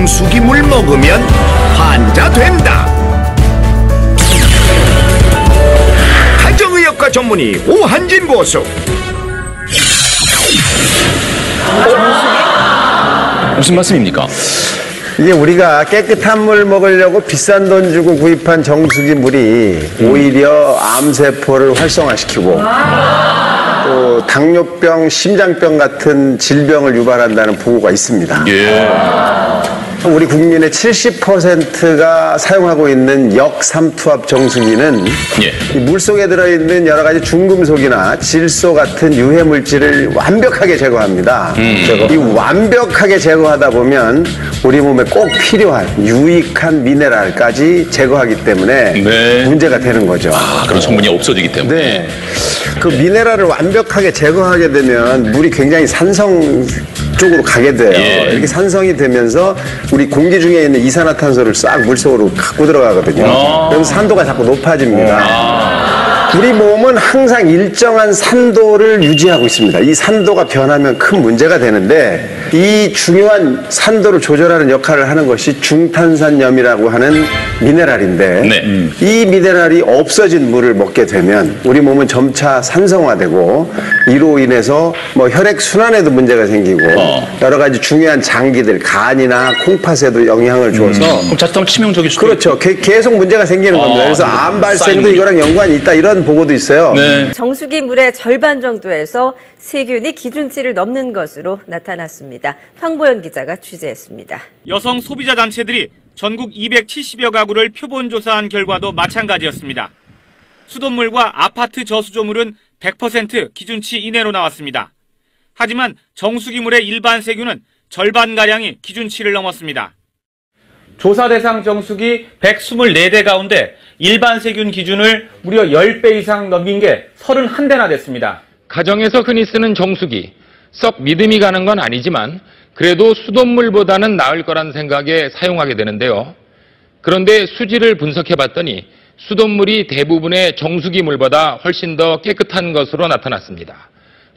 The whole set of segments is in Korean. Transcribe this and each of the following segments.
정수기물 먹으면 환자 된다. 가정의학과 전문의 오한진 고수. 무슨 말씀입니까? 이게 우리가 깨끗한 물 먹으려고 비싼 돈 주고 구입한 정수기 물이 오히려 암세포를 활성화시키고 또 당뇨병, 심장병 같은 질병을 유발한다는 보고가 있습니다. 우리 국민의 70%가 사용하고 있는 역삼투압 정수기는 이 물속에 들어있는 여러 가지 중금속이나 질소 같은 유해 물질을 완벽하게 제거합니다. 이 완벽하게 제거하다 보면 우리 몸에 꼭 필요한 유익한 미네랄까지 제거하기 때문에 문제가 되는 거죠. 그런 성분이 없어지기 때문에. 네. 그 미네랄을 완벽하게 제거하게 되면 물이 굉장히 산성 쪽으로 가게 돼요. 이렇게 산성이 되면서 우리 공기 중에 있는 이산화탄소를 싹 물속으로 갖고 들어가거든요. 그럼 산도가 자꾸 높아집니다. 우리 몸은 항상 일정한 산도를 유지하고 있습니다. 이 산도가 변하면 큰 문제가 되는데 이 중요한 산도를 조절하는 역할을 하는 것이 중탄산염이라고 하는 미네랄인데 이 미네랄이 없어진 물을 먹게 되면 우리 몸은 점차 산성화되고 이로 인해서 뭐 혈액순환에도 문제가 생기고 여러 가지 중요한 장기들, 간이나 콩팥에도 영향을 줘서 그럼 자칫하면 치명적일 수도 그렇죠. 계속 문제가 생기는 겁니다. 그래서 암 발생도 이거랑 연관이 있다 이런 보고도 있어요. 정수기 물의 절반 정도에서 세균이 기준치를 넘는 것으로 나타났습니다. 황보연 기자가 취재했습니다. 여성 소비자 단체들이 전국 270여 가구를 표본 조사한 결과도 마찬가지였습니다. 수돗물과 아파트 저수조물은 100% 기준치 이내로 나왔습니다. 하지만 정수기물의 일반 세균은 절반가량이 기준치를 넘었습니다. 조사 대상 정수기 124대 가운데 일반 세균 기준을 무려 10배 이상 넘긴 게 31대나 됐습니다. 가정에서 흔히 쓰는 정수기, 썩 믿음이 가는 건 아니지만 그래도 수돗물보다는 나을 거란 생각에 사용하게 되는데요. 그런데 수질을 분석해봤더니 수돗물이 대부분의 정수기물보다 훨씬 더 깨끗한 것으로 나타났습니다.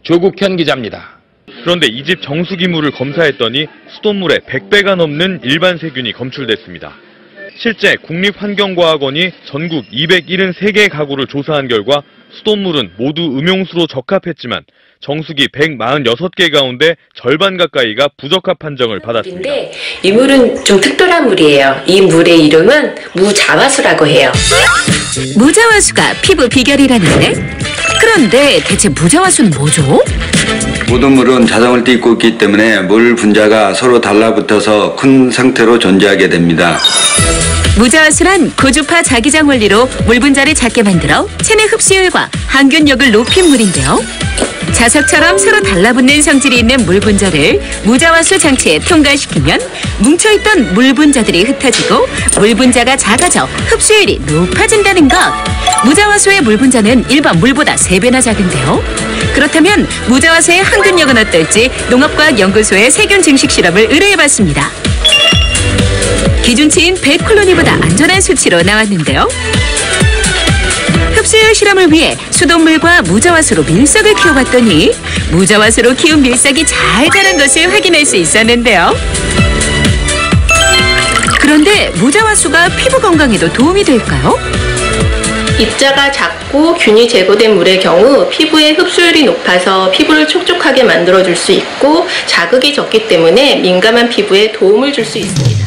조국현 기자입니다. 그런데 이 집 정수기물을 검사했더니 수돗물에 100배가 넘는 일반 세균이 검출됐습니다. 실제 국립환경과학원이 전국 273개 가구를 조사한 결과 수돗물은 모두 음용수로 적합했지만 정수기 146개 가운데 절반 가까이가 부적합 판정을 받았습니다. 이 물은 좀 특별한 물이에요. 이 물의 이름은 무자화수라고 해요. 무자화수가 피부 비결이라는데? 그런데 대체 무자화수는 뭐죠? 모든 물은 자성을 띠고 있기 때문에 물 분자가 서로 달라붙어서 큰 상태로 존재하게 됩니다. 무자화수란 고주파 자기장 원리로 물 분자를 작게 만들어 체내 흡수율과 항균력을 높인 물인데요. 자석처럼 서로 달라붙는 성질이 있는 물 분자를 무자화수 장치에 통과시키면 뭉쳐있던 물 분자들이 흩어지고 물 분자가 작아져 흡수율이 높아진다는 것. 무자화수의 물 분자는 일반 물보다 3배나 작은데요. 그렇다면 무자화수의 항균력은 어떨지 농업과학연구소의 세균 증식 실험을 의뢰해봤습니다. 기준치인 100콜로니보다 안전한 수치로 나왔는데요. 흡수율 실험을 위해 수돗물과 무자화수로 밀석을 키워봤더니 무자화수로 키운 밀석이 잘 자란 것을 확인할 수 있었는데요. 그런데 무자화수가 피부 건강에도 도움이 될까요? 입자가 작고 균이 제거된 물의 경우 피부의 흡수율이 높아서 피부를 촉촉하게 만들어줄 수 있고 자극이 적기 때문에 민감한 피부에 도움을 줄 수 있습니다.